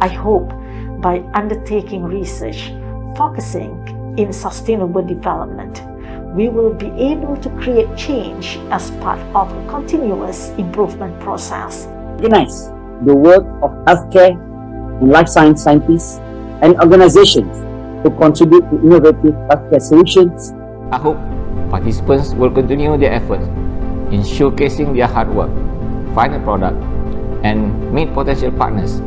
I hope by undertaking research focusing in sustainable development, we will be able to create change as part of a continuous improvement process. Recognize the work of healthcare and life science scientists and organizations who contribute to innovative healthcare solutions. I hope participants will continue their efforts in showcasing their hard work, find a product, and meet potential partners.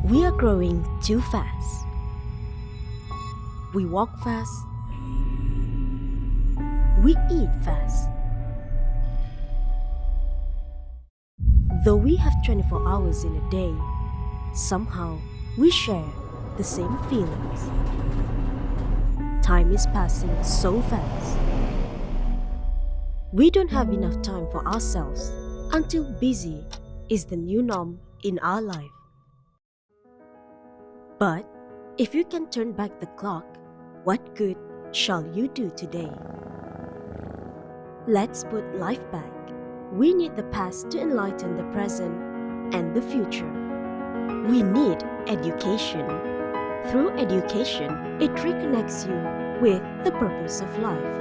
We are growing too fast. We walk fast. We eat fast. Though we have 24 hours in a day, somehow we share the same feelings. Time is passing so fast. We don't have enough time for ourselves until busy is the new norm in our life. But if you can turn back the clock, what good shall you do today? Let's put life back. We need the past to enlighten the present and the future. We need education. Through education, it reconnects you with the purpose of life.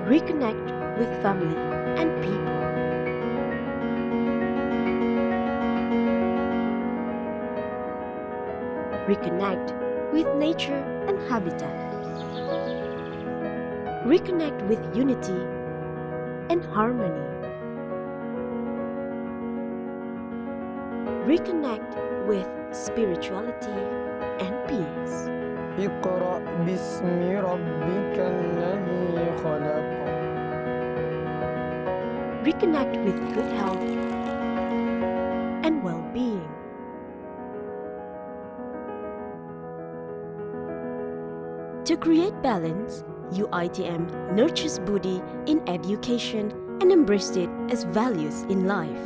Reconnect with family and people. Reconnect with nature and habitat. Reconnect with unity and harmony. Reconnect with spirituality and peace. اقرأ باسم ربك الذي خلق. Reconnect with good health and well-being. To create balance, UITM nurtures Buddhi in education and embraced it as values in life.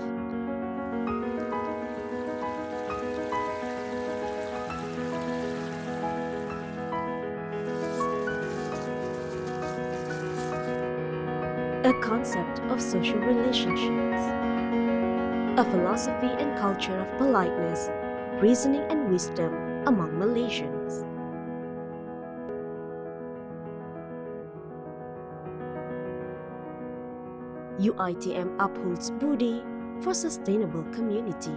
A concept of social relationships. A philosophy and culture of politeness, reasoning and wisdom among Malaysians. UITM upholds Buddhi for sustainable community.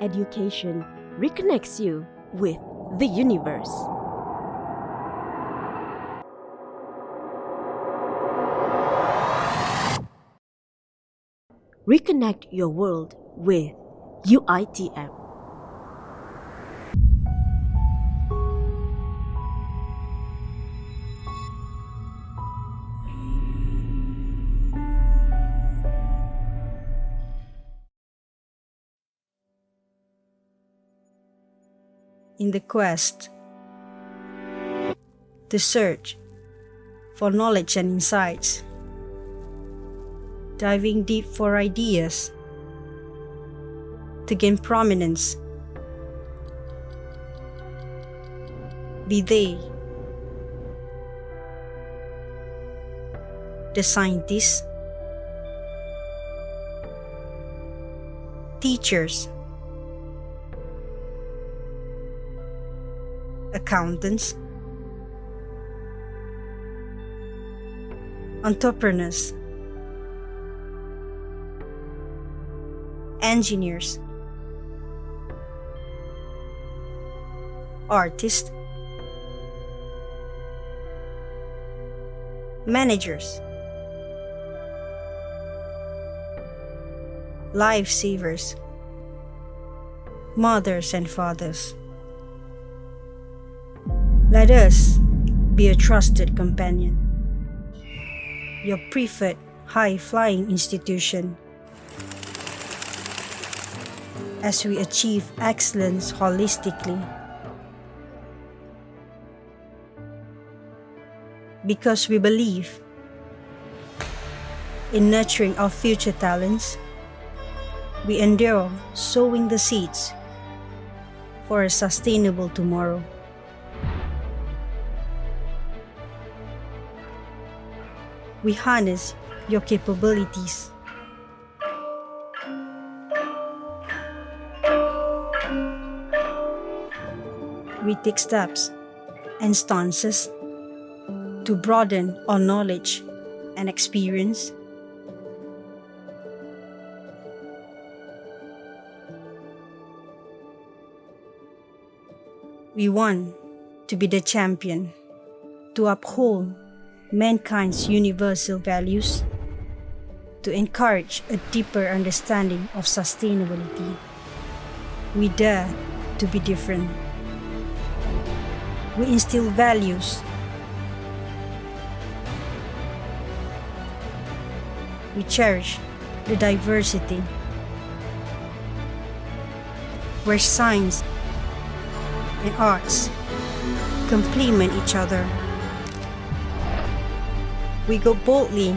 Education reconnects you with the universe. Reconnect your world with UITM. In the quest to search for knowledge and insights, diving deep for ideas to gain prominence, be they the scientists, teachers, accountants, entrepreneurs, engineers, artists, managers, lifesavers, mothers and fathers. Let us be a trusted companion, your preferred high-flying institution, as we achieve excellence holistically. Because we believe in nurturing our future talents, we endure sowing the seeds for a sustainable tomorrow. We harness your capabilities. We take steps and stances to broaden our knowledge and experience. We want to be the champion to uphold mankind's universal values, to encourage a deeper understanding of sustainability. We dare to be different. We instill values. We cherish the diversity, where science and arts complement each other. We go boldly.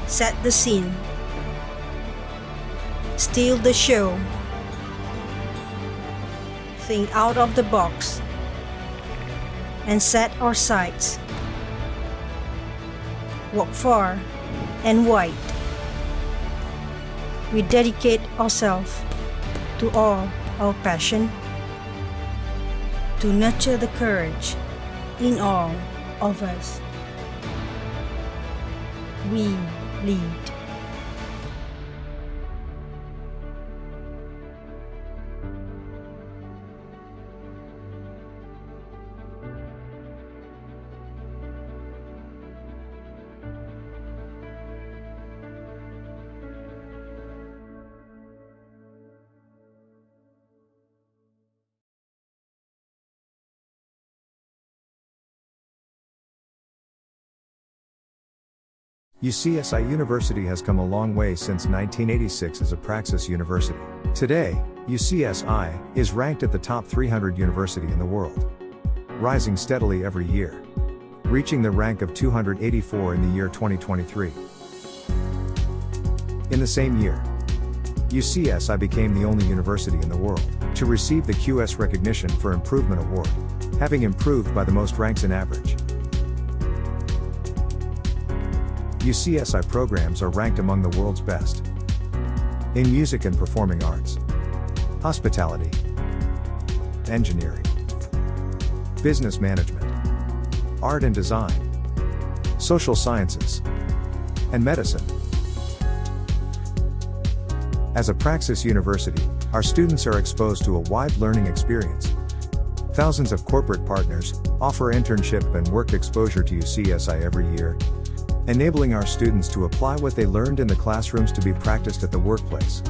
Set the scene. Steal the show. Think out of the box and set our sights. Walk far and wide. We dedicate ourselves to all our passion, to nurture the courage in all of us. We lead. UCSI University has come a long way since 1986 as a Praxis University. Today, UCSI is ranked at the top 300 university in the world, rising steadily every year, reaching the rank of 284 in the year 2023. In the same year, UCSI became the only university in the world to receive the QS Recognition for Improvement Award, having improved by the most ranks in average. UCSI programs are ranked among the world's best in music and performing arts, hospitality, engineering, business management, art and design, social sciences, and medicine. As a Praxis University, our students are exposed to a wide learning experience. Thousands of corporate partners offer internship and work exposure to UCSI every year, enabling our students to apply what they learned in the classrooms to be practiced at the workplace.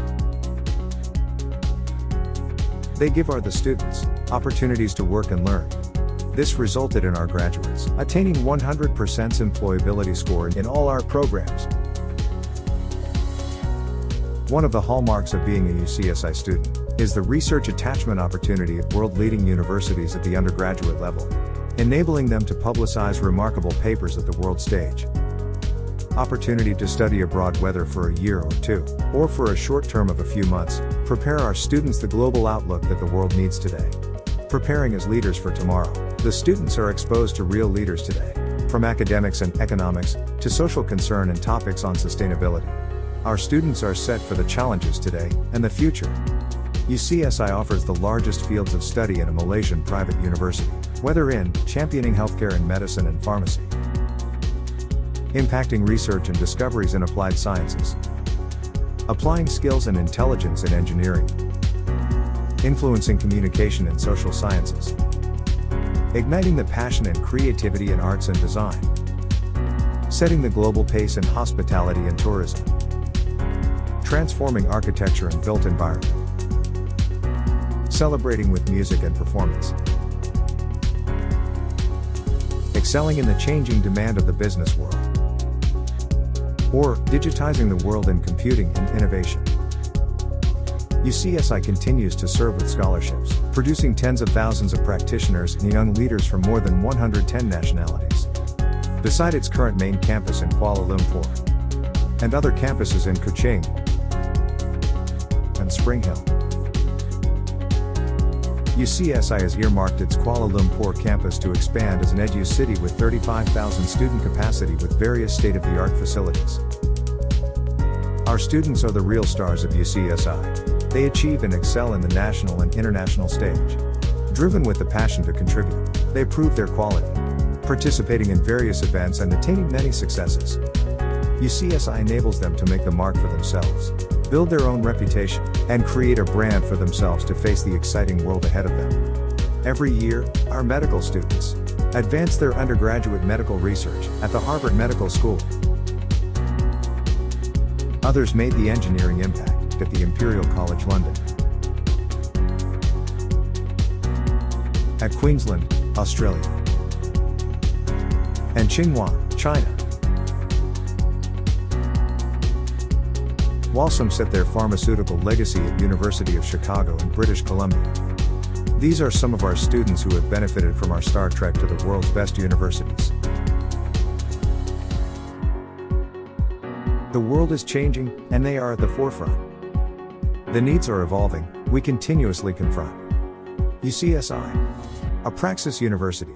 They give the students opportunities to work and learn. This resulted in our graduates attaining 100% employability score in all our programs. One of the hallmarks of being a UCSI student is the research attachment opportunity at world-leading universities at the undergraduate level, enabling them to publicize remarkable papers at the world stage. opportunity to study abroad, whether for a year or two, or for a short term of a few months, prepare our students the global outlook that the world needs today. Preparing as leaders for tomorrow. The students are exposed to real leaders today, from academics and economics, to social concern and topics on sustainability. Our students are set for the challenges today and the future. UCSI offers the largest fields of study in a Malaysian private university, whether in championing healthcare and medicine and pharmacy, impacting research and discoveries in applied sciences, applying skills and intelligence in engineering, influencing communication in social sciences, igniting the passion and creativity in arts and design, setting the global pace in hospitality and tourism, transforming architecture and built environment, celebrating with music and performance, excelling in the changing demand of the business world, or digitizing the world in computing and innovation. UCSI continues to serve with scholarships, producing tens of thousands of practitioners and young leaders from more than 110 nationalities. Beside its current main campus in Kuala Lumpur, and other campuses in Kuching and Spring Hill, UCSI has earmarked its Kuala Lumpur campus to expand as an edu city with 35,000 student capacity with various state-of-the-art facilities. Our students are the real stars of UCSI. They achieve and excel in the national and international stage. Driven with the passion to contribute, they prove their quality, participating in various events and attaining many successes. UCSI enables them to make the mark for themselves, build their own reputation, and create a brand for themselves to face the exciting world ahead of them. Every year, our medical students advance their undergraduate medical research at the Harvard Medical School. Others made the engineering impact at the Imperial College London, at Queensland, Australia, and Tsinghua, China. While some set their pharmaceutical legacy at University of Chicago and British Columbia. These are some of our students who have benefited from our Star Trek to the world's best universities. The world is changing, and they are at the forefront. The needs are evolving, we continuously confront. UCSI, a Praxis University.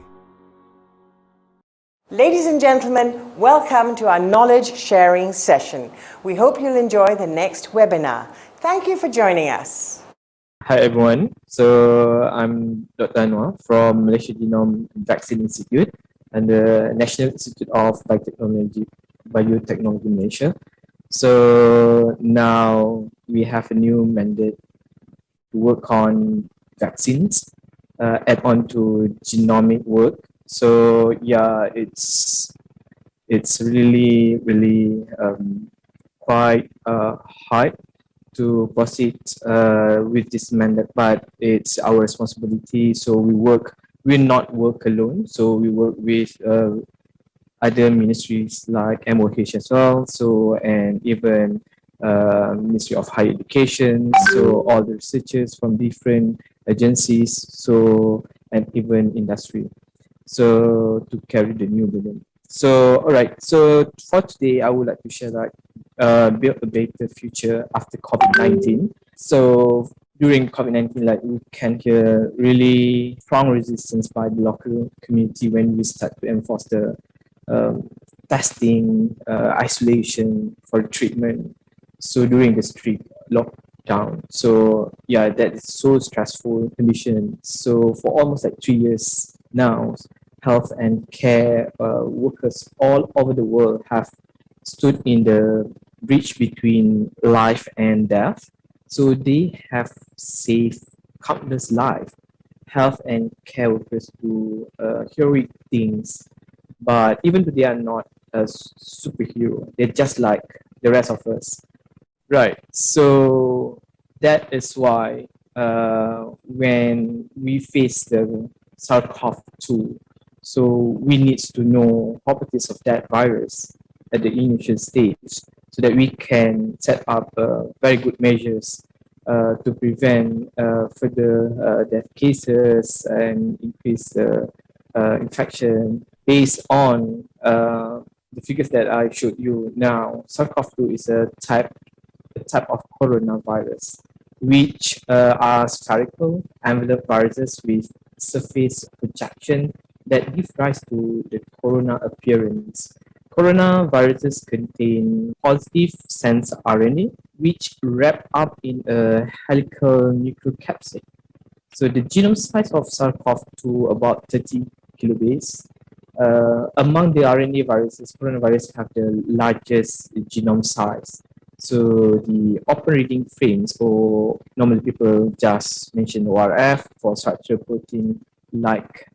Ladies and gentlemen, welcome to our knowledge sharing session. We hope you'll enjoy the next webinar. Thank you for joining us. Hi everyone, so I'm Dr. Anwar from Malaysia Genome Vaccine Institute and the National Institute of Biotechnology Malaysia. So now we have a new mandate to work on vaccines, add on to genomic work. So yeah, it's really quite hard to proceed with this mandate, but it's our responsibility. So we not work alone. So we work with other ministries like MOH as well. So and even Ministry of Higher Education. So all the researchers from different agencies. So and even industry. So to carry the new vision. So all right. So for today, I would like to share that build a better future after COVID-19. So during COVID-19, like we can hear really strong resistance by the local community when we start to enforce the testing, isolation for treatment. So during the strict lockdown. So yeah, that is so stressful condition. So for almost like 3 years now, health and care workers all over the world have stood in the bridge between life and death. So they have saved countless lives. Health and care workers do heroic things, but even though they are not a superhero, they're just like the rest of us. Right. So that is why when we face the SARS-CoV-2, so we need to know properties of that virus at the initial stage so that we can set up very good measures to prevent further death cases and increase the infection based on the figures that I showed you now, SARS-CoV-2 is a type of coronavirus, which are spherical envelope viruses with surface projection that give rise to the corona appearance. Coronaviruses contain positive sense RNA, which wrap up in a helical nucleocapsid. So the genome size of SARS-CoV-2 about 30 kilobase. Among the RNA viruses, coronavirus have the largest genome size. So the open reading frames, or normally people just mention ORF for structural protein like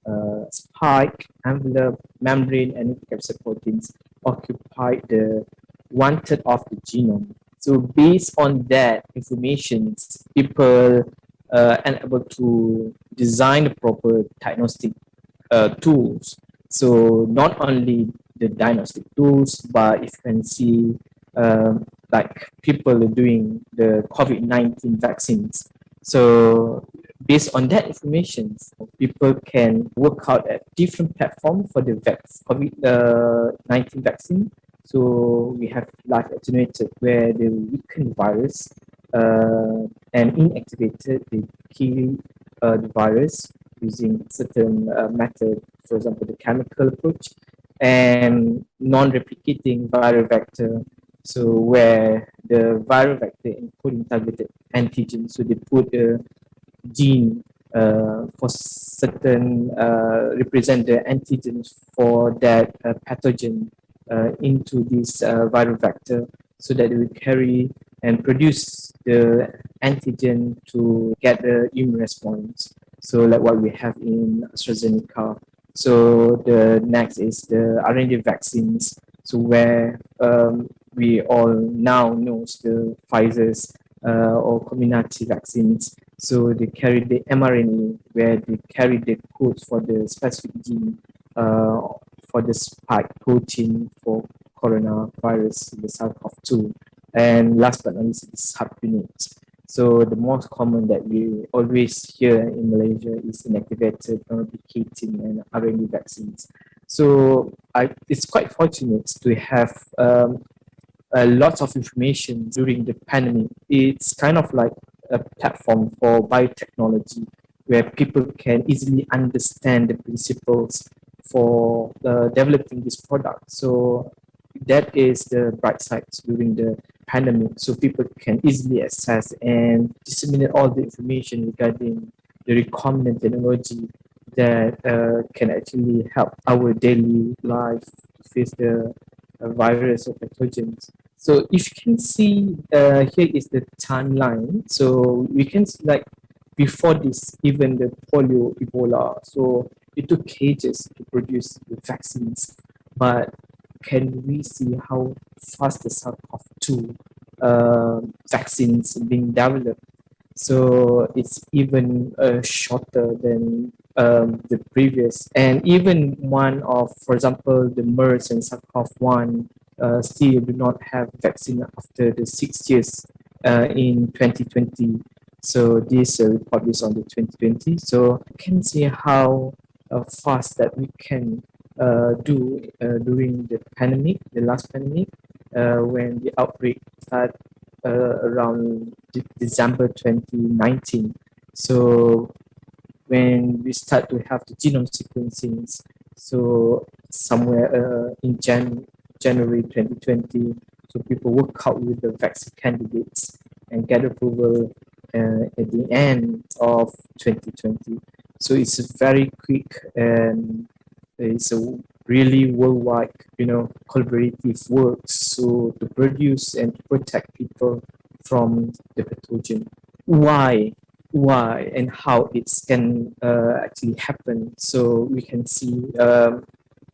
spike, envelope, membrane, and encapsulated proteins occupy the 1/3 of the genome. So based on that information, people are able to design the proper diagnostic tools. So not only the diagnostic tools, but if you can see like people are doing the COVID-19 vaccines. So based on that information, people can work out a different platform for the COVID-19 vaccine. So we have live attenuated where the weakened virus and inactivated the kill the virus using certain method, for example, the chemical approach, and non-replicating viral vector. So where the viral vector encoding targeted antigen, so they put a gene for certain represent the antigens for that pathogen into this viral vector, so that they will carry and produce the antigen to get the immune response. So like what we have in AstraZeneca. So the next is the RNA vaccines. So where we all now know the Pfizer's or Comirnaty vaccines. So they carry the mRNA, where they carry the codes for the specific gene for the spike protein for coronavirus, the SARS-CoV-2. And last but not least, the subunits. So the most common that we always hear in Malaysia is inactivated, non-replicating, and RNA vaccines. So it's quite fortunate to have a lot of information during the pandemic. It's kind of like a platform for biotechnology where people can easily understand the principles for developing this product. So that is the bright side during the pandemic. So people can easily access and disseminate all the information regarding the recombinant technology that can actually help our daily life to face the virus or pathogens. So if you can see, here is the timeline. So we can see, like, before this, even the polio, Ebola, so it took ages to produce the vaccines. But can we see how fast the SARS-CoV-2 vaccines being developed? So it's even shorter than the previous. And even one of, for example, the MERS and SARS-CoV-1 still do not have vaccine after the 6 years in 2020. So this report is on the 2020. So you can see how fast that we can do during the pandemic, the last pandemic, when the outbreak started around December 2019. So when we start to have the genome sequencing, so somewhere in January 2020, so people work out with the vaccine candidates and get approval at the end of 2020. So it's a very quick and it's a really worldwide, collaborative work so to produce and to protect people from the pathogen. Why and how it can actually happen? So we can see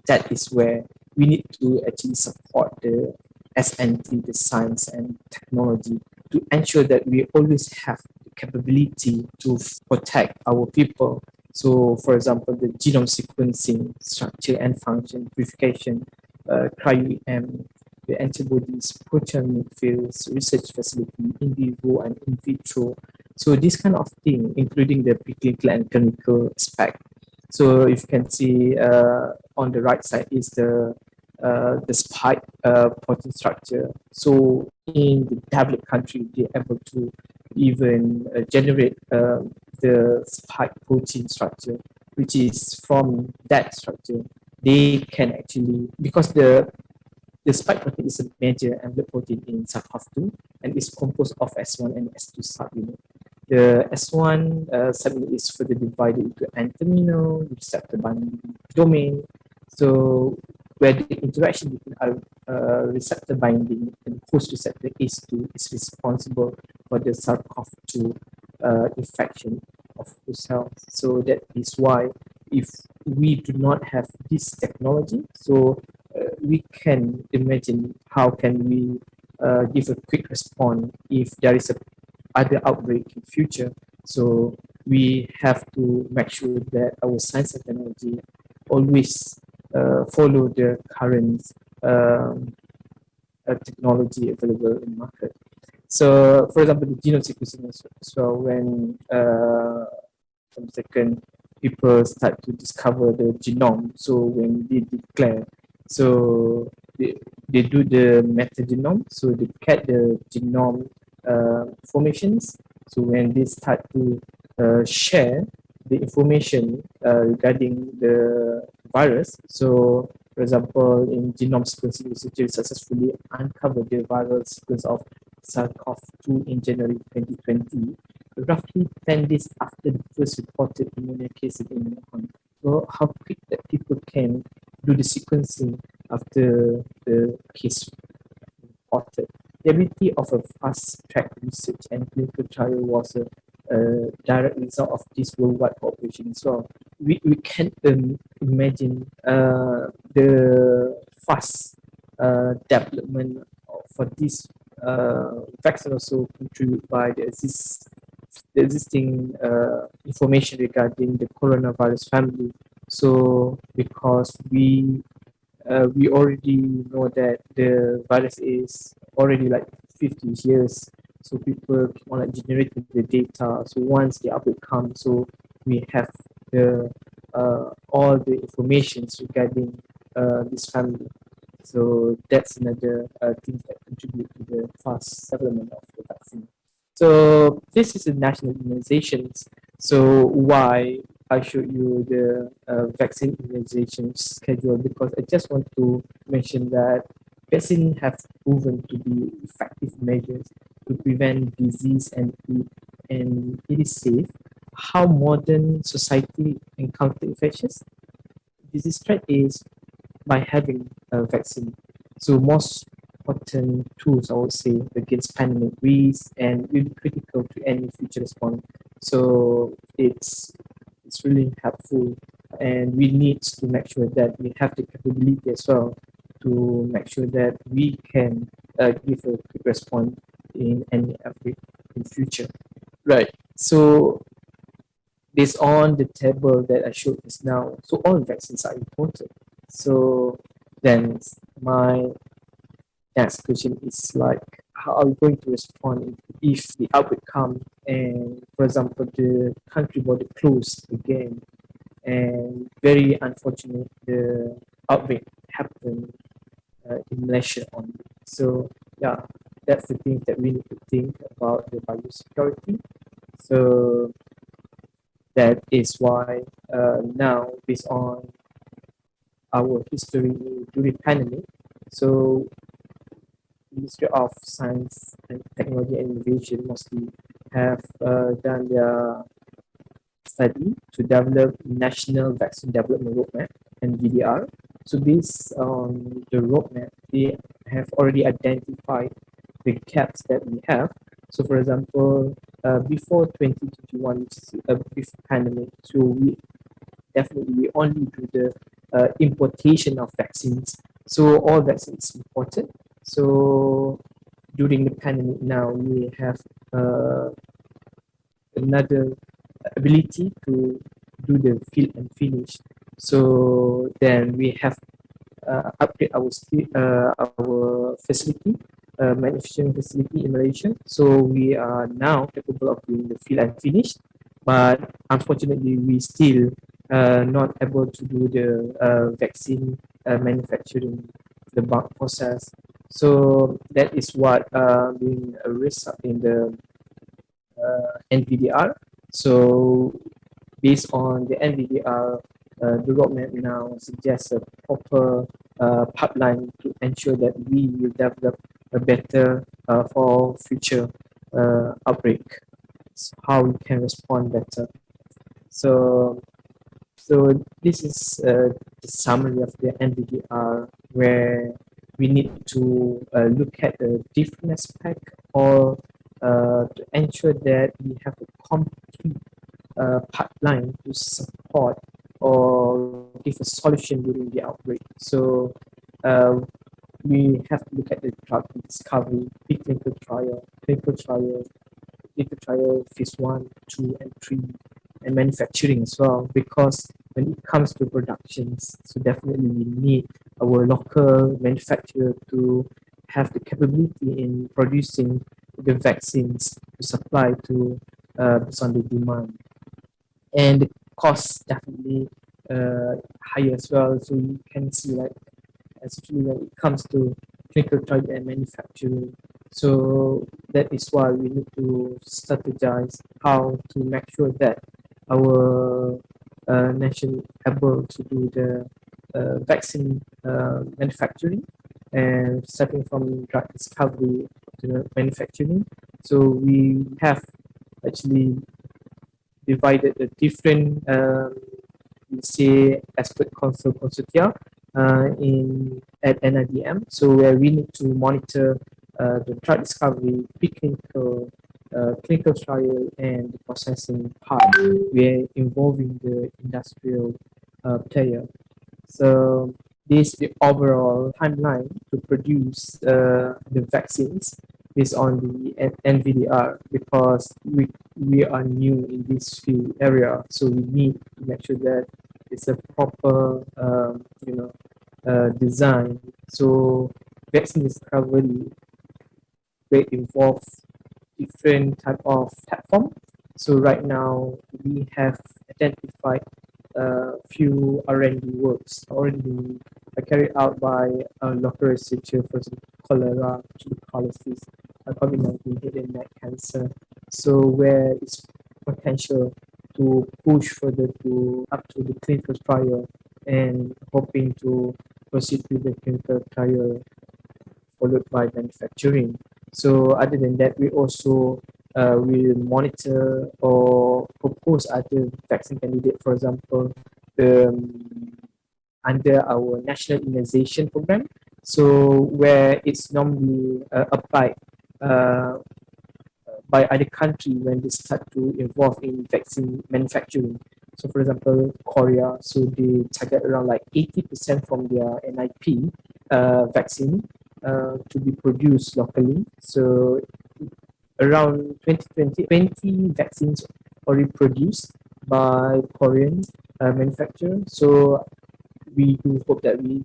that is where we need to actually support the SNT, the science and technology, to ensure that we always have the capability to protect our people. So, for example, the genome sequencing, structure and function, purification, cryo-EM, the antibodies, proteomic fields, research facility, in vivo and in vitro. So this kind of thing, including the preclinical and clinical aspect. So if you can see on the right side is the the spike protein structure. So in the developed country, they're able to even generate the spike protein structure, which is from that structure. They can actually, because the spike protein is a major envelope protein in SARS-CoV-2 and is composed of S1 and S2 subunit. The S1 subunit is further divided into N-terminal, receptor binding domain. So where the interaction between receptor binding and host receptor ACE2 is responsible for the SARS-CoV-2 infection of host cells. So that is why if we do not have this technology, so we can imagine how can we give a quick response if there is a other outbreak in future. So we have to make sure that our science and technology always follow the current technology available in the market. So, for example, the genome sequencing as well, when from second people start to discover the genome. So when they declare, so they do the metagenome, so they get the genome formations. So when they start to share the information regarding the virus, so for example, in genome sequencing researchers successfully uncovered the viral sequence of SARS-CoV-2 in January 2020, roughly 10 days after the first reported pneumonia cases in Wuhan. So how quick that people can do the sequencing after the case reported. The ability of a fast-track research and clinical trial was a direct result of this worldwide cooperation as well. We can imagine the fast development for this vaccine also contribute by the existing information regarding the coronavirus family. So because we already know that the virus is already like 50 years, so people keep on like generating the data. So once the outbreak comes, so we have the all the information regarding this family. So that's another thing that contribute to the fast development of the vaccine. So this is a national immunizations. So why I showed you the vaccine immunization schedule, because I just want to mention that vaccine have proven to be effective measures to prevent disease and it is safe. How modern society encounter infectious disease threat is by having a vaccine. So most important tools, I would say, against pandemic risk and will be critical to any future response. So it's really helpful, and we need to make sure that we have the capability as well to make sure that we can give a quick response in any outbreak in future. Right. So based on the table that I showed just now, so all vaccines are important. So then my next question is like, how are we going to respond if the outbreak comes and, for example, the country border closed again, and very unfortunate the outbreak happened in Malaysia only. So yeah, that's the thing that we need to think about the biosecurity. So that is why now, based on our history during pandemic, so Ministry of Science and Technology and Innovation mostly have done their study to develop National Vaccine Development Roadmap and VDR. So based on the roadmap, they have already identified the gaps that we have. So for example, before 2021, which is before pandemic, so we definitely only do the importation of vaccines. So all vaccines imported. So during the pandemic now, we have another ability to do the fill and finish. So then we have upgrade our facility, manufacturing facility in Malaysia. So we are now capable of doing the fill and finish, but unfortunately we still not able to do the vaccine manufacturing the bug process. So that is what being a result in the NVDR. So based on the NVDR, the roadmap now suggests a proper pipeline to ensure that we will develop a better for future outbreak. So how we can respond better. So this is the summary of the NVDR, where we need to look at the different aspect or to ensure that we have a complete pipeline to support or give a solution during the outbreak. So we have to look at the drug discovery, preclinical trial, clinical trial, phase 1, 2, and 3, and manufacturing as well. Because when it comes to productions, so definitely we need our local manufacturer to have the capability in producing the vaccines to supply to based on the demand. And the cost definitely higher as well. So you can see, like, especially when it comes to clinical trial and manufacturing. So that is why we need to strategize how to make sure that our nation able to do the vaccine manufacturing, and starting from drug discovery to manufacturing. So we have actually divided the different we say expert council consortia in at NIDM. So where we need to monitor the drug discovery, preclinical, clinical trial, and the processing part. We're involving the industrial player. So this is the overall timeline to produce the vaccines based on the NVDR, because we are new in this field area, so we need to make sure that it's a proper design. So vaccine discovery will involve different type of platform. So right now we have identified few R&D works already carried out by local researcher for cholera, tuberculosis, COVID-19, head and neck cancer. So where it's potential to push further to up to the clinical trial, and hoping to proceed with the clinical trial followed by manufacturing. So other than that, we also will monitor or propose other vaccine candidate, for example, under our national immunization program. So where it's normally applied by other country when they start to involve in vaccine manufacturing. So for example, Korea, so they target around like 80% from their NIP vaccine to be produced locally. So around 20 vaccines already produced by Korean manufacturer. So we do hope that we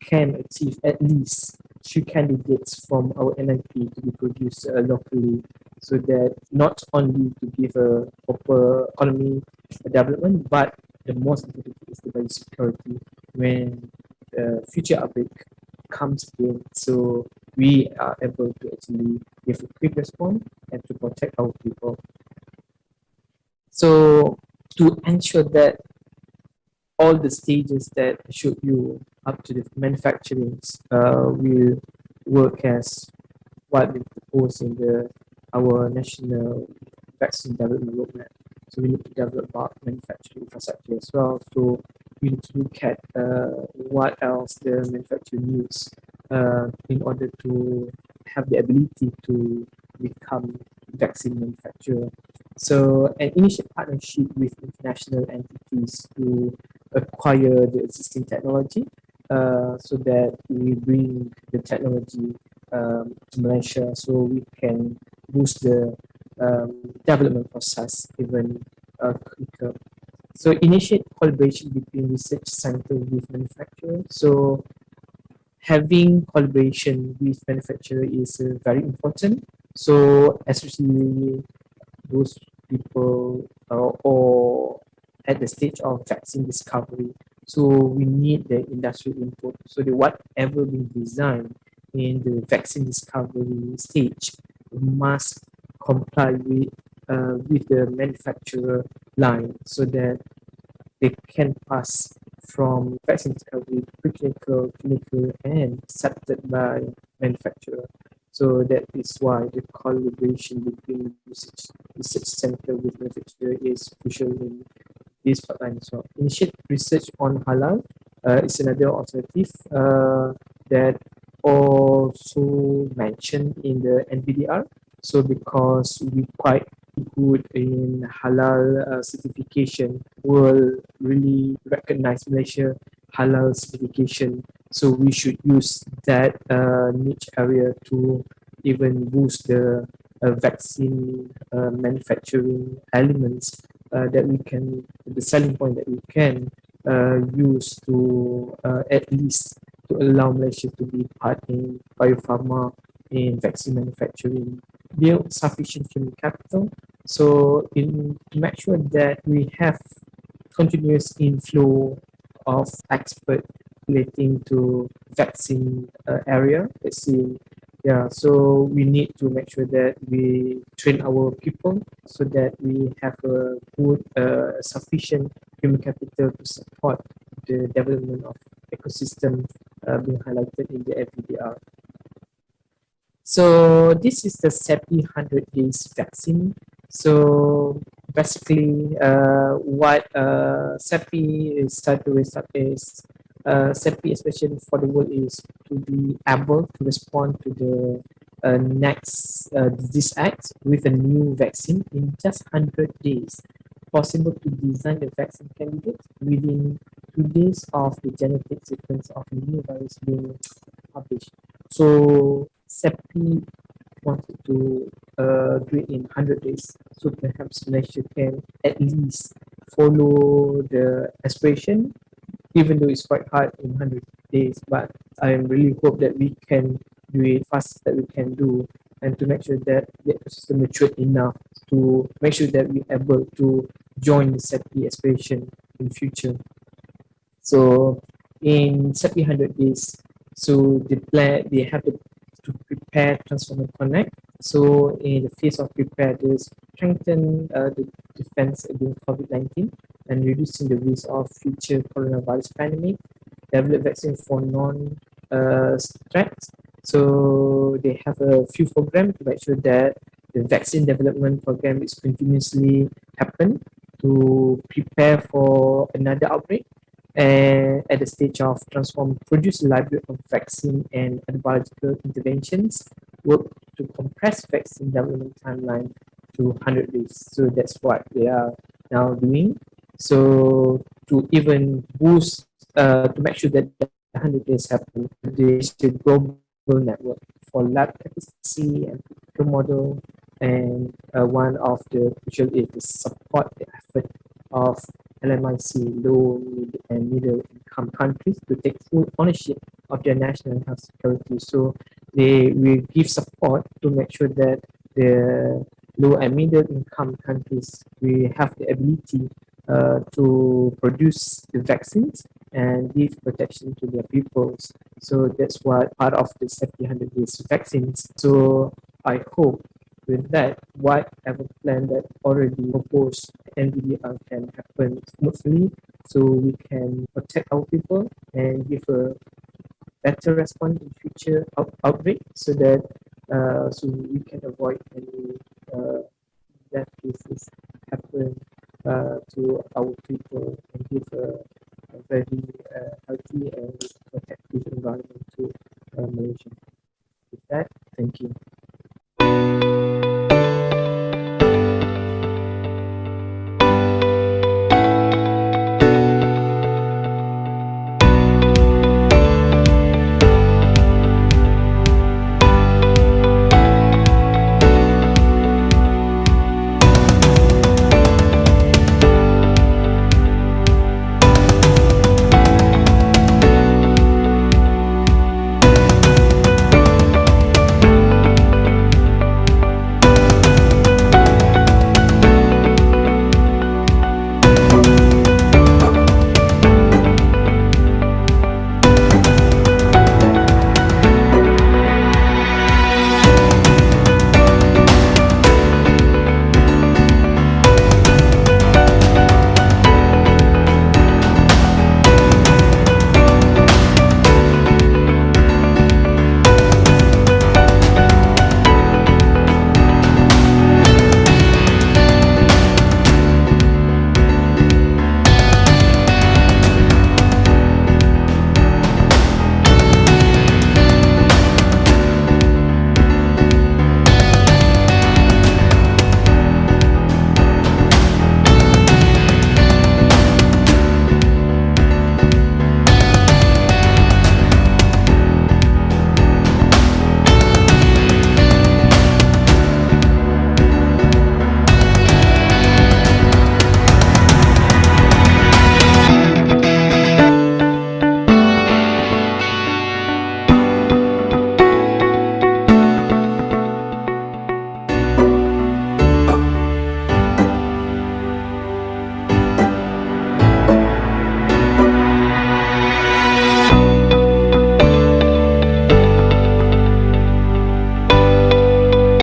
can achieve at least 2 candidates from our NIP to be produced locally, so that not only to give a proper economy development, but the most important is the biosecurity when future outbreak comes again. So we are able to actually give a quick response and to protect our people. So to ensure that all the stages that I showed you up to the manufacturing will work as what we propose in our national vaccine development roadmap. So we need to develop our manufacturing infrastructure as well. So we need to look at what else the manufacturer needs in order to have the ability to become vaccine manufacturer. So an initial partnership with international entities to acquire the existing technology, so that we bring the technology to Malaysia, so we can boost the development process even quicker. So initiate collaboration between research center with manufacturer. So having collaboration with manufacturer is very important. So especially those people or at the stage of vaccine discovery, So we need the industrial input. So the whatever being designed in the vaccine discovery stage must comply with the manufacturer line so that they can pass from vaccine discovery to preclinical, clinical, and accepted by manufacturer. So that is why the collaboration between research center with manufacturer is crucial in this pipeline as well. Initiate research on halal is another alternative that also mentioned in the NPDR. So because we quite good in halal certification, will really recognize Malaysia halal certification. So we should use that niche area to even boost the vaccine manufacturing elements that we can, the selling point that we can use to at least to allow Malaysia to be part in biopharma, in vaccine manufacturing, build sufficient human capital. So to make sure that we have continuous inflow of expert relating to vaccine area, vaccine. Yeah, so we need to make sure that we train our people so that we have a good, sufficient human capital to support the development of ecosystem being highlighted in the FVDR. So this is the SEPI 100 days vaccine. So basically, what SEPI is trying to raise up is SEPI, especially for the world, is to be able to respond to the next disease act with a new vaccine in just 100 days. Possible to design the vaccine candidate within 2 days of the genetic sequence of the new virus being published. So SEPI wanted to do it in 100 days. So perhaps Malaysia can at least follow the aspiration, even though it's quite hard in 100 days. But I really hope that we can do it fast that we can do, and to make sure that the ecosystem matured enough to make sure that we're able to join the SEPI aspiration in future. So in SEPI 100 days, so they have to prepare, transform, and connect. So in the phase of prepare, there's strengthen the defense against COVID-19 and reducing the risk of future coronavirus pandemic, develop vaccine for non-threats. So they have a few programs to make sure that the vaccine development program is continuously happen to prepare for another outbreak, and at the stage of transform, produce a library of vaccine and biological interventions, work to compress vaccine development timeline to 100 days. So that's what they are now doing. So to even boost, to make sure that the 100 days happen, there's a global network for lab efficacy and model, and one of the crucial is to support the effort of LMIC, low, mid, and middle income countries to take full ownership of their national health security. So they will give support to make sure that the low and middle income countries will have the ability to produce the vaccines and give protection to their peoples. So that's what part of the SEPI 100 days vaccines. So I hope with that, whatever plan that already proposed NVDR can happen smoothly, so we can protect our people and give a better response in future outbreak, so that so we can avoid any death cases happen to our people and give a very